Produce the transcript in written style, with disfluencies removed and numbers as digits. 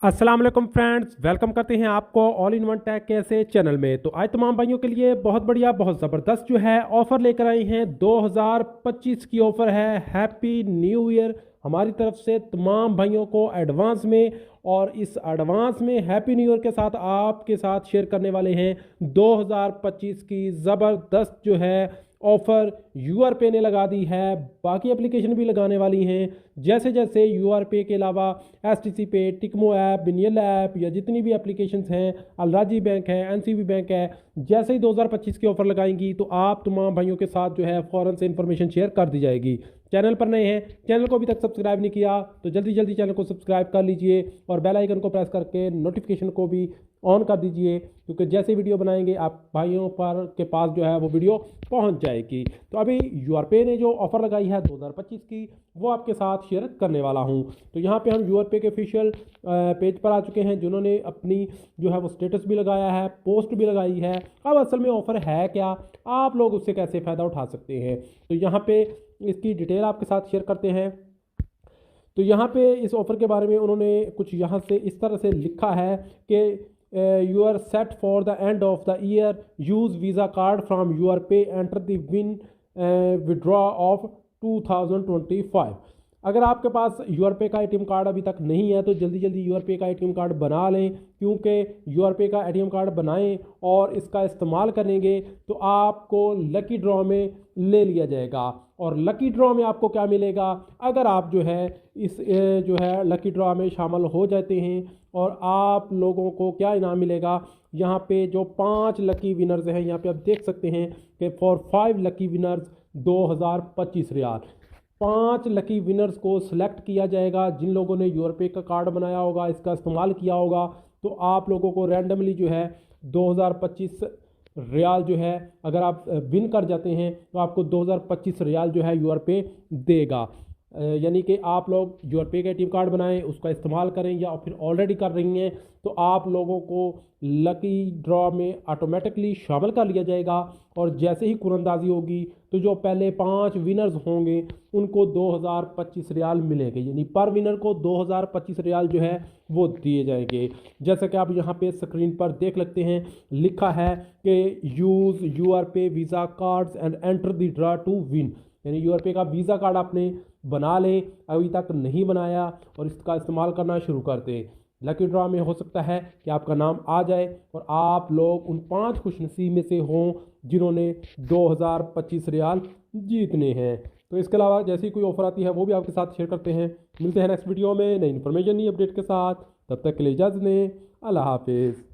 अस्सलाम वालेकुम friends, welcome करते हैं आपको ऑल इन वन टेक कैसे चैनल में। तो आज तमाम भाइयों के लिए बहुत बढ़िया बहुत ज़बरदस्त जो है ऑफ़र लेकर आई हैं। 2025 की ऑफ़र है। हैप्पी न्यू ईयर हमारी तरफ से तमाम भाइयों को एडवांस में। और इस एडवांस में हैप्पी न्यू ईयर के साथ आपके साथ शेयर करने वाले हैं 2025 की ज़बरदस्त जो है ऑफ़र यूआर पे ने लगा दी है। बाकी एप्लीकेशन भी लगाने वाली हैं, जैसे जैसे यूआर पे के अलावा एसटीसी पे, टिकमो ऐप, बिनियल ऐप या जितनी भी एप्लीकेशंस हैं, अलराजी बैंक है, एनसीबी बैंक है, जैसे ही 2025 की ऑफ़र लगाएंगी तो आप तमाम भाइयों के साथ जो है फ़ौरन से इन्फॉर्मेशन शेयर कर दी जाएगी। चैनल पर नए हैं, चैनल को अभी तक सब्सक्राइब नहीं किया तो जल्दी जल्दी चैनल को सब्सक्राइब कर लीजिए और बेल आइकन को प्रेस करके नोटिफिकेशन को भी ऑन कर दीजिए, क्योंकि जैसे वीडियो बनाएंगे आप भाइयों पर के पास जो है वो वीडियो पहुंच जाएगी। तो अभी यूआरपे ने जो ऑफ़र लगाई है 2025 की, वो आपके साथ शेयर करने वाला हूं। तो यहाँ पे हम यूआरपे के ऑफिशियल पेज पर आ चुके हैं, जिन्होंने अपनी जो है वो स्टेटस भी लगाया है, पोस्ट भी लगाई है। अब असल में ऑफ़र है क्या, आप लोग उससे कैसे फ़ायदा उठा सकते हैं, तो यहाँ पे इसकी डिटेल आपके साथ शेयर करते हैं। तो यहाँ पे इस ऑफ़र के बारे में उन्होंने कुछ यहाँ से इस तरह से लिखा है कि you are set for the end of the year, use Visa card from your pay, enter the win withdraw of 2025। अगर आपके पास यूआर पे का एटीएम कार्ड अभी तक नहीं है तो जल्दी जल्दी यूआर पे का एटीएम कार्ड बना लें, क्योंकि यूआर पे का एटीएम कार्ड बनाएं और इसका इस्तेमाल करेंगे तो आपको लकी ड्रॉ में ले लिया जाएगा। और लकी ड्रॉ में आपको क्या मिलेगा, अगर आप जो है इस जो है लकी ड्रॉ में शामिल हो जाते हैं और आप लोगों को क्या इनाम मिलेगा। यहाँ पे जो 5 लकी विनर्स हैं, यहाँ पे आप देख सकते हैं कि फॉर 5 लकी विनर्स 2025 रियाल। 5 लकी विनर्स को सिलेक्ट किया जाएगा जिन लोगों ने यूरोपे का कार्ड बनाया होगा, इसका इस्तेमाल किया होगा। तो आप लोगों को रैंडमली जो है 2025 रियाल जो है, अगर आप विन कर जाते हैं तो आपको 2025 रियाल जो है यूरोपे देगा। यानी कि आप लोग यूरोपे का एटीएम कार्ड बनाएं, उसका इस्तेमाल करें, या फिर ऑलरेडी कर रही हैं तो आप लोगों को लकी ड्रॉ में ऑटोमेटिकली शामिल कर लिया जाएगा। और जैसे ही कुरंदाजी होगी तो जो पहले 5 विनर्स होंगे उनको 2025 रियाल मिलेंगे, यानी पर विनर को 2025 रियाल जो है वो दिए जाएंगे। जैसा कि आप यहाँ पे स्क्रीन पर देख सकते हैं, लिखा है कि use urpay Visa cards and enter the draw to win, यानी यूआर पे का वीज़ा कार्ड आपने बना लें, अभी तक नहीं बनाया, और इसका इस्तेमाल करना शुरू कर दें। लकी ड्रॉ में हो सकता है कि आपका नाम आ जाए और आप लोग उन 5 खुशनसीब में से हों जिन्होंने 2025 रियाल जीतने हैं। तो इसके अलावा जैसी कोई ऑफर आती है वो भी आपके साथ शेयर करते हैं। मिलते हैं नेक्स्ट वीडियो में नई इन्फॉर्मेशन नई अपडेट के साथ, तब तक के लिए इजाज़त दें। अल्लाह हाफिज़।